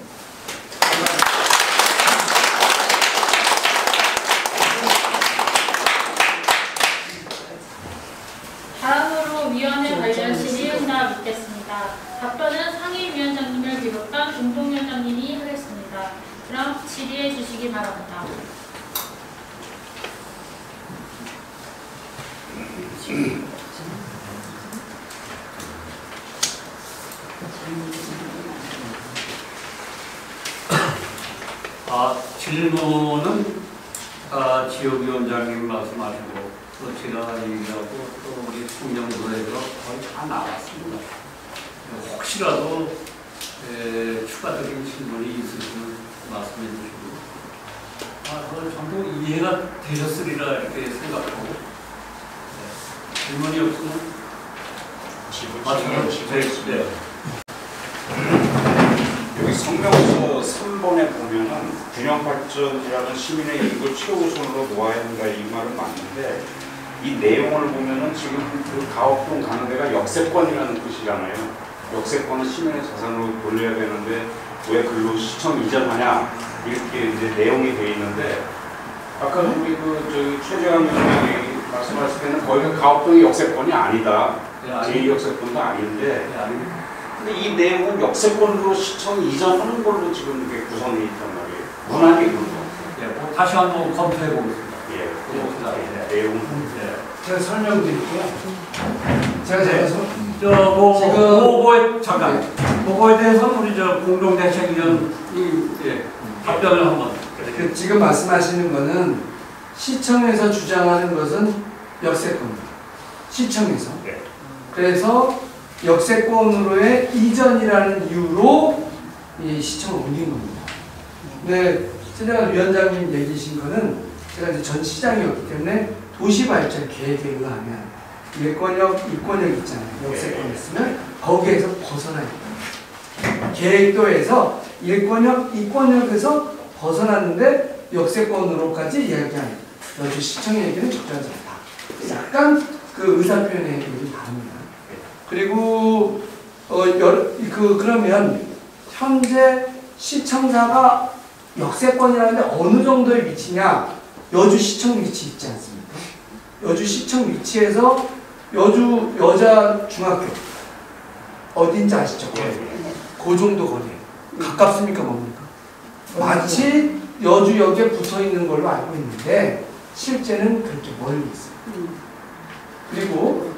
다음으로 위원회 관련 질의응답 있겠습니다. 답변은 상임위원장님을 비롯한 공동위원장님이 하겠습니다. 그럼 질의해 주시기 바랍니다. 바랍니다. 질문은 지역위원장님 말씀하시고 또 제가 얘기하고 또 우리 총영도에서 거의 다 나왔습니다. 혹시라도 추가적인 질문이 있으시면 말씀해 주시고 그걸 전부 이해가 되셨으리라 이렇게 생각하고 질문이 없으면 네. 여기 성명서 3번에 보면은 균형발전이라는 시민의 이익을 최우선으로 놓아야 한다 이 말은 맞는데 이 내용을 보면은 지금 그 가옥동 가는 데가 역세권이라는 뜻이잖아요. 역세권은 시민의 자산으로 돌려야 되는데 왜 글로 시청 이전하냐 이렇게 이제 내용이 돼 있는데 아까 우리 최재환 위원장이 말씀하실 때는 거기가 가옥동이 역세권이 아니다. 제2역세권도 아닌데 근데 이 내용은 역세권으로 시청 이전하는 걸로 지금 이게 구성이 있단 말이에요. 무난하게 그런 거 같아요. 다시 한번 검토해 보겠습니다. 내용은 제가 설명드릴게요. 제가 그거에 대해서는 우리 공동대책위원이 답변을 한번. 지금 말씀하시는 거는 시청에서 주장하는 것은 역세권입니다. 시청에서. 그래서 역세권으로의 이전이라는 이유로 이 시청을 옮긴 겁니다. 근데 최재환 위원장님 얘기신 거는 제가 이제 전 시장이었기 때문에 도시발전 계획에 의하면 일권역, 이권역 있잖아요. 역세권 있으면 거기에서 벗어나야 돼요. 계획도에서 일권역, 이권역에서 벗어났는데 역세권으로까지 이야기하는 여주시청의 얘기는 적절하지 않다. 약간 그 의사표현의 얘기는 다릅니다. 그리고 그러면 현재 시청사가 역세권이라는데 어느 정도의 위치냐? 여주시청 위치 있지 않습니까? 여주시청 위치에서 여주 여자 중학교 어딘지 아시죠? 그 정도 거리에 가깝습니까? 뭡니까? 마치 여주역에 붙어있는 걸로 알고 있는데 실제는 그렇게 멀리 있어요. 그리고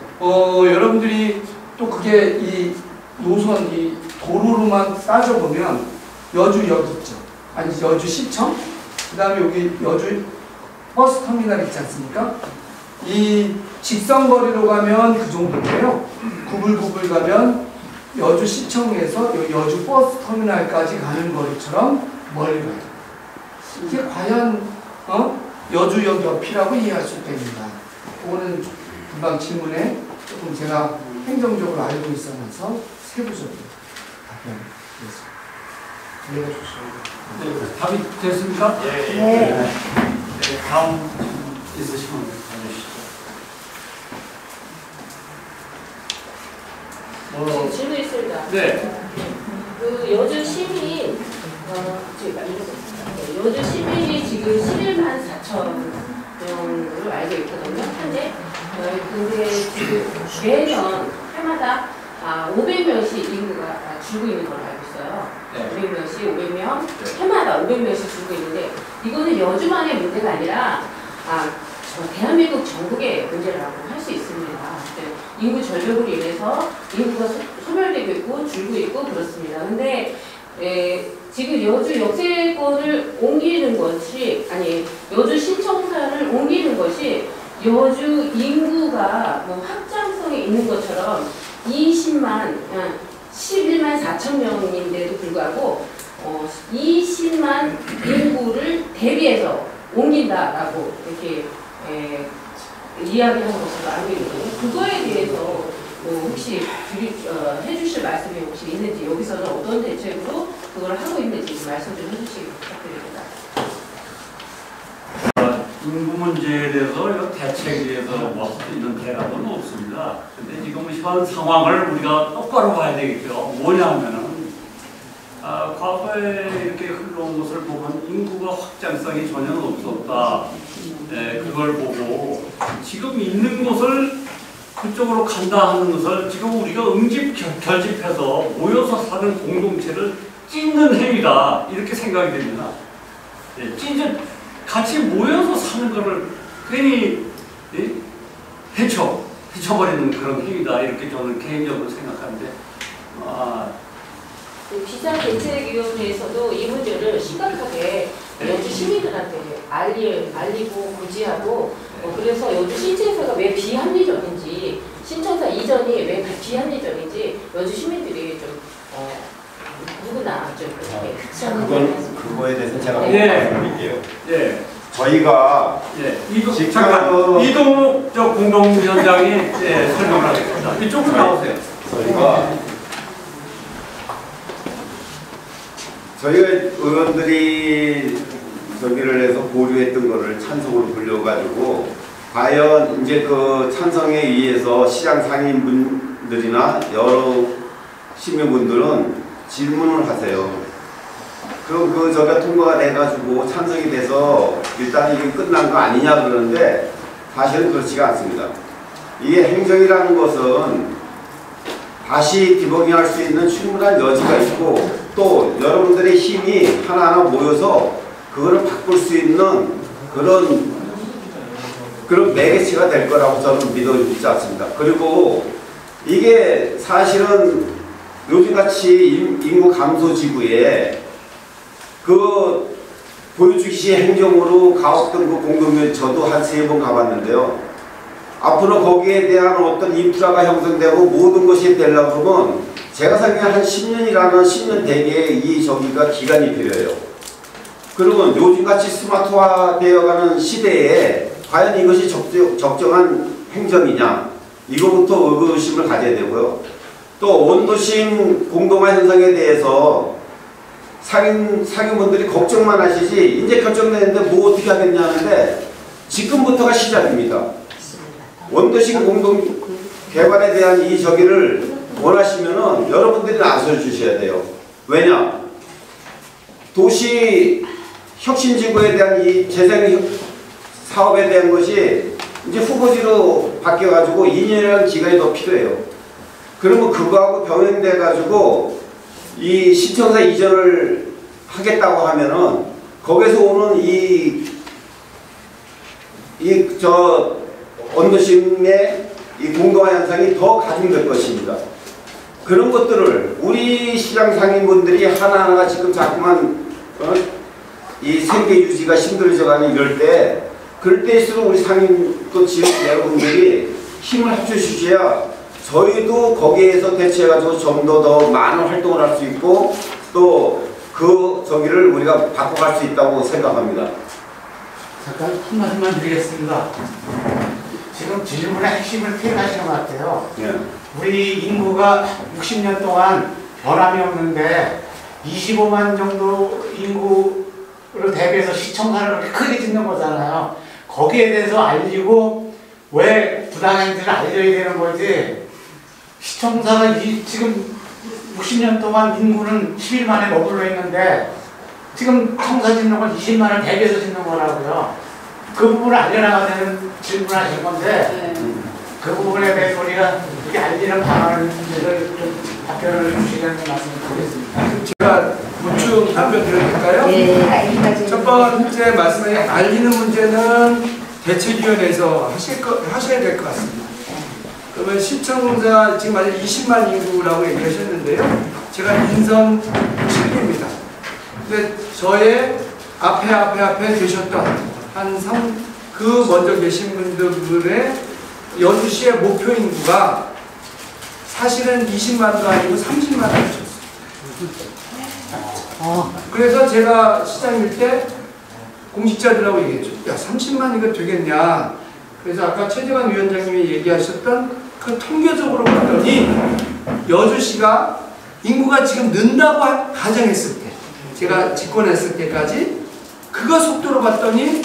여러분들이 또 그게 이 노선, 이 도로로만 따져보면 여주역 있죠. 아니 여주시청, 그 다음에 여기 여주 버스터미널 있지 않습니까? 이 직선거리로 가면 그 정도인데요. 구불구불 가면 여주시청에서 여주 버스터미널까지 가는 거리처럼 멀리 가요. 이게 과연 여주역 옆이라고 이해할 수 있겠는가? 그거는 금방 질문에 조금 제가 행정적으로 알고 있으면서 세부적으로 답변드리겠습니다. 네, 답이 됐습니까? 네. 다음 있으시면 해주시죠. 질문 있습니다. 네. 그 여주 시민 여주 시민이 지금 11만 4천 명으로 알고 있거든요. 현재. 근데 지금 매년 해마다 500명씩 인구가 줄고 있는 걸로 알고 있어요. 네. 500명씩 500명 해마다 500명씩 줄고 있는데 이거는 여주만의 문제가 아니라 대한민국 전국의 문제라고 할 수 있습니다. 인구 전력으로 인해서 인구가 소멸되고 있고 줄고 있고 그렇습니다. 근데 지금 여주 역세권을 옮기는 것이 여주 시청사를 옮기는 것이 여주 인구가 확장성이 있는 것처럼 11만 4천 명인데도 불구하고 20만 인구를 대비해서 옮긴다라고 이렇게 이야기하는 것으로 알고 있거든요. 그거에 대해서 혹시 해주실 말씀이 혹시 있는지, 여기서는 어떤 대책으로 그걸 하고 있는지 말씀 좀 해주시기 부탁드립니다. 인구 문제에 대해서 대책에 대해서 뭐 있는 대답은 없습니다. 근데 지금 현 상황을 우리가 똑바로 봐야 되겠죠. 뭐냐면은 과거에 이렇게 흘러온 것을 보면 인구가 확장성이 전혀 없었다. 그걸 보고 지금 있는 곳을 그쪽으로 간다 하는 것을 지금 우리가 결집해서 모여서 사는 공동체를 찢는 행위다 이렇게 생각이 됩니다. 예, 진짜 같이 모여서 사는 거를 괜히 헤쳐버리는 그런 행위다 이렇게 저는 개인적으로 생각하는데 비상대책위원회에서도 이 문제를 심각하게 여주 시민들한테 알리고 고지하고 그래서 여주 신청사가 왜 비합리적인지 신청사 이전이 왜 비합리적인지 여주 시민들이 좀 누구나 좀 그거에 대해서 제가 말씀드릴게요. 예. 저희가 이동욱 저 공동위원장이 설명을 하겠습니다. 이쪽으로 나오세요. 저희가 의원들이 저기를 해서 보류했던 거를 찬성으로 불려가지고 과연 이제 그 찬성에 의해서 시장 상임분들이나 여러 시민분들은 질문을 하세요. 그럼 저가 통과가 돼가지고 찬성이 돼서 일단 이게 끝난 거 아니냐 그러는데 사실은 그렇지가 않습니다. 이게 행정이라는 것은 다시 디버깅할 수 있는 충분한 여지가 있고 또 여러분들의 힘이 하나하나 모여서 그거를 바꿀 수 있는 그런 매개체가 될 거라고 저는 믿지 않습니다. 그리고 이게 사실은 요즘같이 인구 감소 지구에 그 보여주기식 행정으로 가왔던 그 공동묘 저도 한 3번 가봤는데요. 앞으로 거기에 대한 어떤 인프라가 형성되고 모든 것이 되려고 그러면 제가 생각에 한 10년이라는 10년 대개의 저기가 기간이 필요해요. 그러면 요즘같이 스마트화 되어가는 시대에 과연 이것이 적정한 행정이냐 이거부터 의구심을 가져야 되고요. 또 원도심 공동화 현상에 대해서 상인분들이 걱정만 하시지 이제 결정되는데 뭐 어떻게 하겠냐는데 지금부터가 시작입니다. 원도심 공동 개발에 대한 이 저기를 원하시면은 여러분들이 나서 주셔야 돼요. 왜냐? 도시 혁신지구에 대한 이 재생 사업에 대한 것이 이제 후보지로 바뀌어가지고 2년이라는 기간이 더 필요해요. 그러면 그거하고 병행돼 가지고 이 시청사 이전을 하겠다고 하면은 거기서 오는 원도심의 이 공동화 현상이 더 가중될 것입니다. 그런 것들을 우리 시장 상인분들이 하나하나 지금 자꾸만 이 생계 유지가 힘들어져가는 이럴 때 그럴 때일수록 우리 상인 또 지역 여러분들이 힘을 합쳐주셔야 저희도 거기에서 대체해가지고 좀 더 많은 활동을 할 수 있고 또 그 저기를 우리가 바꿔갈 수 있다고 생각합니다. 잠깐 한 말씀만 드리겠습니다. 지금 질문의 핵심을 표현하시는 것 같아요. 예. 우리 인구가 60년 동안 변함이 없는데 25만 정도 인구를 대비해서 시청사를 크게 짓는 거잖아요. 거기에 대해서 알리고 왜 부당행위를 알려야 되는 거지. 시청사가 지금 60년 동안 인구는 11만에 머물러 있는데 지금 청사 짓는 건 20만을 대비해서 짓는 거라고요. 그 부분을 알려나가야 되는 질문을 하신 건데 그 부분에 대해서 우리가 이렇게 알리는 방안을 좀 답변을 주시는 말씀을 드리겠습니다. 제가 보충 답변 드려도 될까요? 네. 첫 번째 말씀에 알리는 문제는 대책위원회에서 하셔야 될 것 같습니다. 그러면 시청자 지금 아직 20만 인구라고 얘기하셨는데요. 제가 인선 7기입니다. 근데 저의 앞에 계셨던 그 먼저 계신 분들의 여주시의 목표 인구가 사실은 20만도 아니고 30만 이셨어요. 그래서 제가 시장일 때 공직자들하고 얘기했죠. 야, 30만 이거 되겠냐. 그래서 아까 최재관 위원장님이 얘기하셨던 그 통계적으로 봤더니 여주시가 인구가 지금 는다고 가정했을 때 제가 집권했을 때까지 그거 속도로 봤더니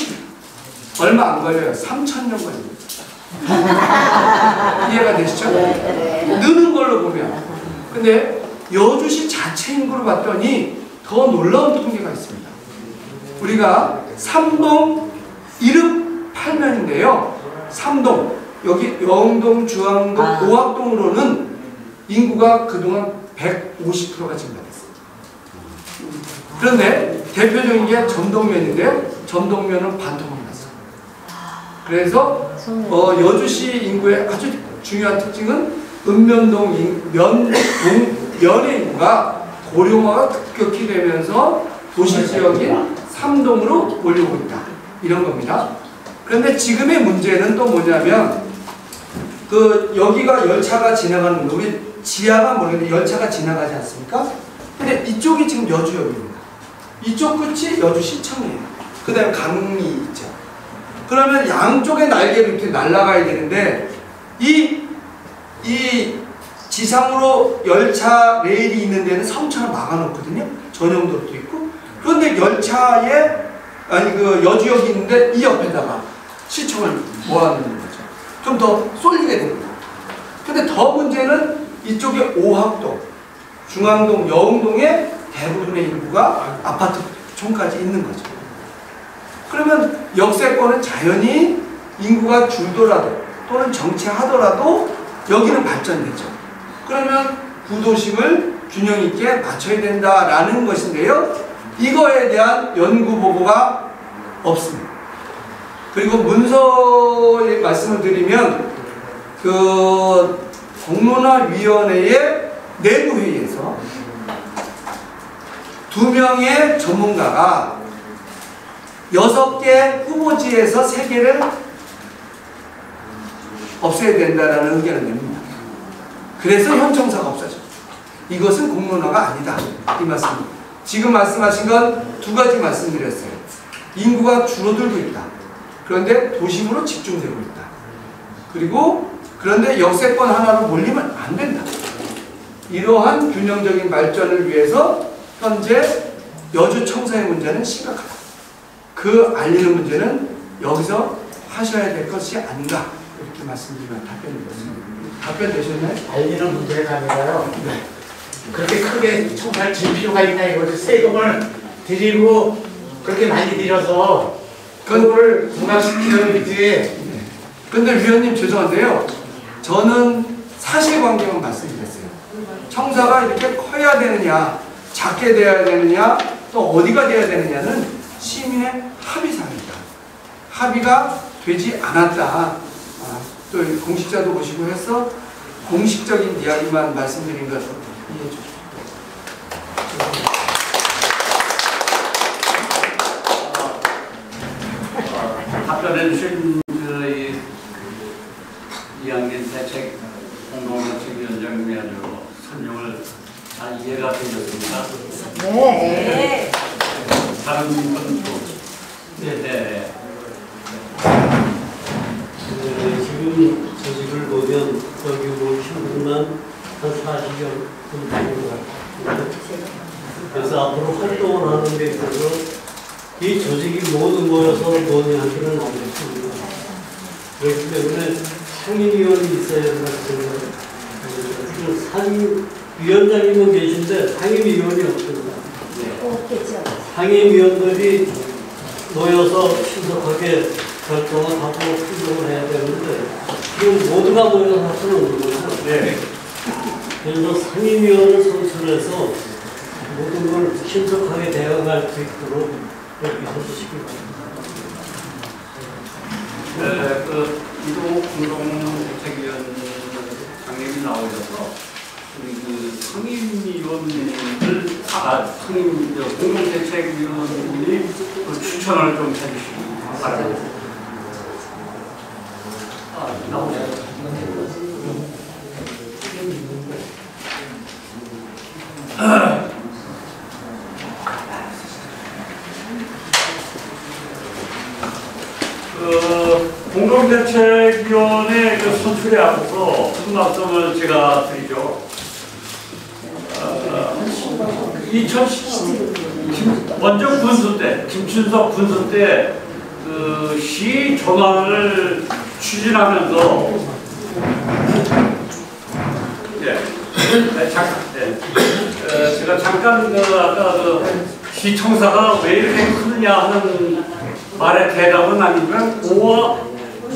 얼마 안 걸려요. 3,000년 걸립니다. 이해가 되시죠? 느는 걸로 보면. 근데 여주시 자체 인구로 봤더니 더 놀라운 통계가 있습니다. 우리가 3동 1읍 8면인데요. 3동, 여기 영동, 주황동, 오학동으로는 인구가 그동안 150%가 증가됐어요. 그런데 대표적인 게 점동면인데요. 점동면은 반토막 났어요. 그래서 여주시 인구의 아주 중요한 특징은 읍면동 면의 인구가 고령화가 급격히 되면서 도시 지역인 삼동으로 몰리고 있다. 이런 겁니다. 그런데 지금의 문제는 또 뭐냐면 여기가 열차가 지나가는 우리 지하가 모르는데 열차가 지나가지 않습니까? 근데 이쪽이 지금 여주역입니다. 이쪽 끝이 여주시청이에요. 그 다음에 강이 있죠. 그러면 양쪽의 날개로 이렇게 날아가야 되는데 이 지상으로 열차 레일이 있는 데는 성차를 막아놓거든요. 전용도로도 있고. 그런데 열차에 여주역이 있는데 이 옆에다가 시청을 모아놓는 거죠. 좀 더 쏠리게 됩니다. 근데 더 문제는 이쪽에 오학동, 중앙동, 여흥동에 대부분의 인구가 아파트촌까지 있는 거죠. 그러면 역세권은 자연히 인구가 줄더라도 또는 정체하더라도 여기는 발전되죠. 그러면 구도심을 균형 있게 맞춰야 된다라는 것인데요. 이거에 대한 연구 보고가 없습니다. 그리고 문서의 말씀을 드리면 공론화위원회의 내부회의에서 2명의 전문가가 6개 후보지에서 3개를 없애야 된다라는 의견을 냅니다. 그래서 현청사가 없어져요. 이것은 공론화가 아니다. 이 말씀입니다. 지금 말씀하신 건 2가지 말씀드렸어요. 인구가 줄어들고 있다. 그런데 도심으로 집중되고 있다. 그런데 역세권 하나로 몰리면 안 된다. 이러한 균형적인 발전을 위해서 현재 여주청사의 문제는 심각하다. 그 알리는 문제는 여기서 하셔야 될 것이 아닌가 이렇게 말씀드리면 답변이 됐습니다. 답변 되셨나요? 알리는 문제가 아니라요. 네. 그렇게 크게 청사를 질 필요가 있나 이거지. 세금을 드리고 그렇게 많이 들여서 그거를 부각시키는 거지. 근데 위원님 죄송한데요. 저는 사실관계만 말씀드렸어요. 청사가 이렇게 커야 되느냐, 작게 돼야 되느냐, 또 어디가 돼야 되느냐는 시민의 합의사항입니다. 합의가 되지 않았다. 또 공식자도 보시고 해서 공식적인 이야기만 말씀드린 것을 이해해 주십시오. 답변해 주신 2학년 대책 공동정책위원장님이 아주 설명을 잘 이해가 되셨습니다. 네. 다른 분도 네. 지금 조직을 보면 여기 뭐 친구만 한 40여 분 되는 것 같아요. 그래서 앞으로 활동을 하는 데 있어서 이 조직이 모두 모여서 논의하기는 어렵습니다. 그렇기 때문에 상임위원이 있어야 된다고 생각합니다. 상임위원장님은 계신데 상임위원이 없습니다. 없겠죠. 상임위원들이 모여서 신속하게 결정을 하고 행동을 해야 되는데 지금 모두가 모여서 할 수는 없는 거죠. 네. 그래서 상임위원을 선출해서 모든 걸 신속하게 대응할 수 있도록 여기 해주시기 바랍니다. 이동욱 공동정책위원장님이 나오셔서 우리 상임위원님들 공동대책위원님이 추천을 좀 해주시기 바랍니다. 나오세요. 공동대책위원회 선출에 앞서서 큰 말씀을 제가 드리죠. 2010 원정 군수 때, 김춘석 군수 때 시 전환을 추진하면서 제가 잠깐 아까 시청사가 왜 이렇게 크느냐 하는 말의 대답은 아니면 그와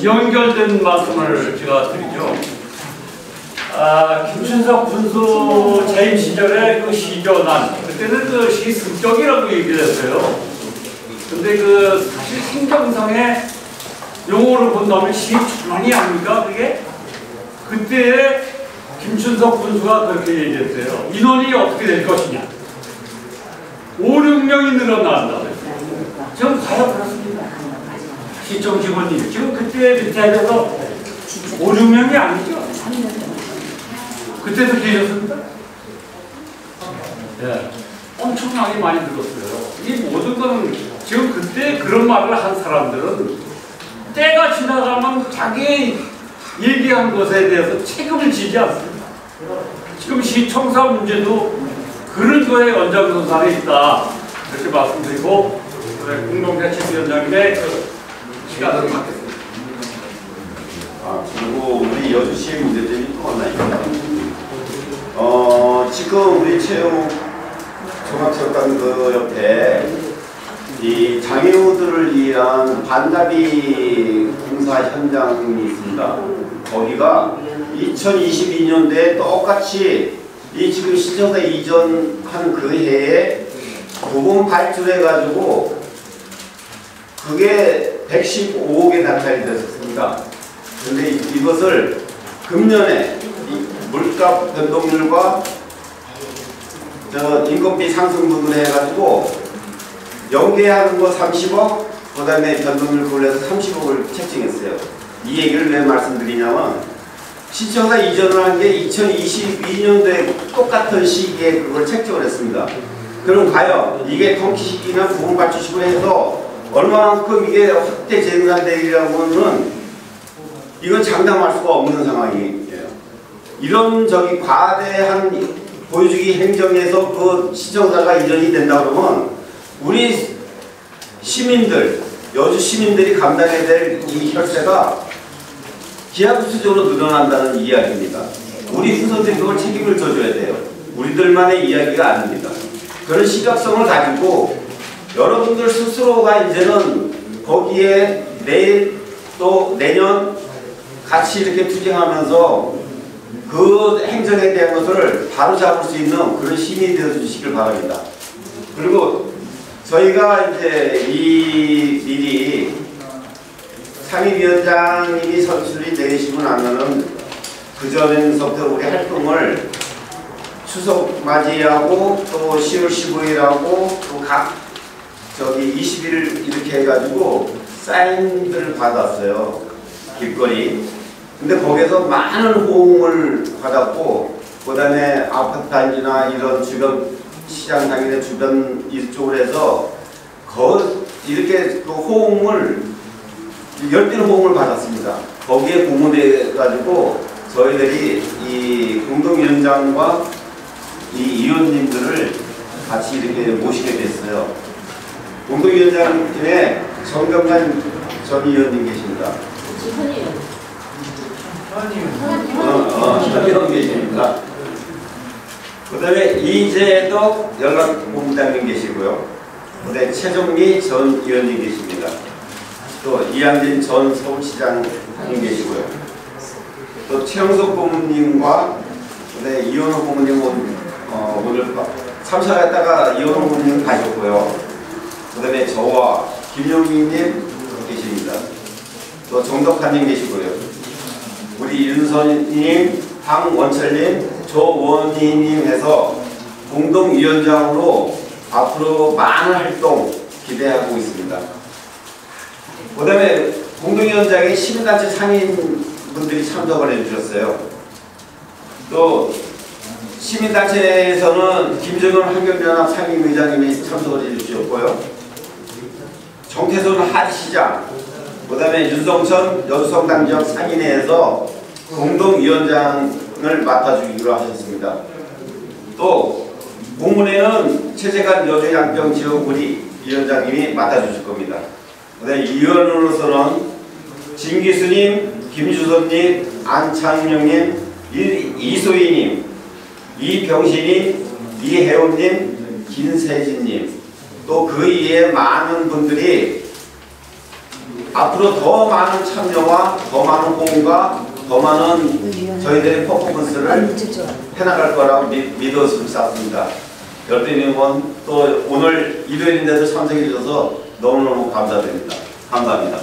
연결된 말씀을 제가 드리죠. 김춘석 군수 재임 시절에 그 시전환, 그때는 그 시승격이라고 얘기를 했어요. 근데 그 사실 행정상의 용어를 본다면 시천만이 아닙니까 그게? 그때 김춘석 군수가 그렇게 얘기했어요. 인원이 어떻게 될 것이냐. 5, 6명이 늘어난다. 지금 과연 그렇습니다. 시청 직원님 지금 그때 리타이어서 5, 6명이 아니죠. 그때도 계셨습니다. 네. 엄청나게 많이 들었어요. 이 모든 거는 지금 그때 그런 말을 한 사람들은 때가 지나가면 자기 얘기한 것에 대해서 책임을 지지 않습니다. 지금 시청사 문제도 그런 거에 연장선상에 있다. 이렇게 말씀드리고 공동대책위원장님의 시간을 갖겠습니다. 그리고 우리 여주시의 문제점이 또 하나 있습니다. 지금 우리 체육 종합체육관 그 옆에 이 장애우들을 위한 반다비 공사 현장이 있습니다. 거기가 2022년도에 똑같이 이 지금 시청사 이전한 그 해에 도금 발주해가지고 그게 115억에 낙찰이 됐었습니다. 그런데 이것을 금년에 물가 변동률과 인건비 상승 부분에 해가지고 연계하는 거 30억, 그 다음에 변동률 골라서 30억을 책정했어요. 이 얘기를 왜 말씀드리냐면 시청사 이전을 한 게 2022년도에 똑같은 시기에 그걸 책정을 했습니다. 그럼 과연 이게 통치시기나 부분발주식으로 해서 얼마만큼 이게 확대 재생산되리라고는 이건 장담할 수가 없는 상황이에요. 이런 과대한 보여주기 행정에서 그 시청사가 이전이 된다 그러면 우리 시민들, 여주 시민들이 감당해야 될 이 혈세가 기하급수적으로 늘어난다는 이야기입니다. 우리 후손들이 그걸 책임을 져줘야 돼요. 우리들만의 이야기가 아닙니다. 그런 시각성을 가지고 여러분들 스스로가 이제는 거기에 내일 또 내년 같이 이렇게 투쟁하면서 그 행정에 대한 것을 바로잡을 수 있는 그런 힘이 되어 주시길 바랍니다. 그리고 저희가 이제 이 일이 상임위원장님이 선출이 되시고 나면은 그전부터 우리 활동을 추석 맞이하고 또 10월 15일하고 또 각 20일 이렇게 해가지고 사인들을 받았어요. 길거리. 근데 거기서 많은 호응을 받았고 그 다음에 아파트 단지나 이런 주변 시장 상인의 주변 이쪽으로 해서 이렇게 그 호응을 열띤 호응을 받았습니다. 거기에 고문해 가지고 저희들이 이 공동위원장과 이 위원님들을 같이 이렇게 모시게 됐어요. 공동위원장 중에 정경만 전 위원님 계십니다. 현위원 계십니다. 그 다음에 이재덕 연락본부장님 계시고요. 그 다음에 최종미 전 위원님 계십니다. 또 이한진 전 서울시장님 계시고요. 또 최영석 고문님과 네, 이현호 고문님 오늘 참석했다가 이현호 고문님 가셨고요. 그 다음에 저와 김용민님 계십니다. 또 정덕환님 계시고요. 우리 윤선님, 황원철님, 조원희님 해서 공동위원장으로 앞으로 많은 활동 기대하고 있습니다. 그 다음에 공동위원장에 시민단체 상인분들이 참석을 해주셨어요. 또 시민단체에서는 김정은 환경연합 상임의장님이 참석을 해주셨고요. 정태선 하지시장, 그 다음에 윤성천 여수성당지역 상인회에서 공동위원장을 맡아주기로 하셨습니다. 또 공문회는 최재관 여주양평지역 우리 위원장님이 맡아주실 겁니다. 그 다음에 위원으로서는 진기수님, 김주선님, 안창명님, 이소희님, 이병신님, 이혜원님, 김세진님, 또 그 이외에 많은 분들이 앞으로 더 많은 참여와 더 많은 호응과 더 많은 저희들의 퍼포먼스를 해나갈 거라고 믿어 습니다. 열띤 응원 또 오늘 일요일인데도 참석해 주셔서 너무너무 감사드립니다. 감사합니다.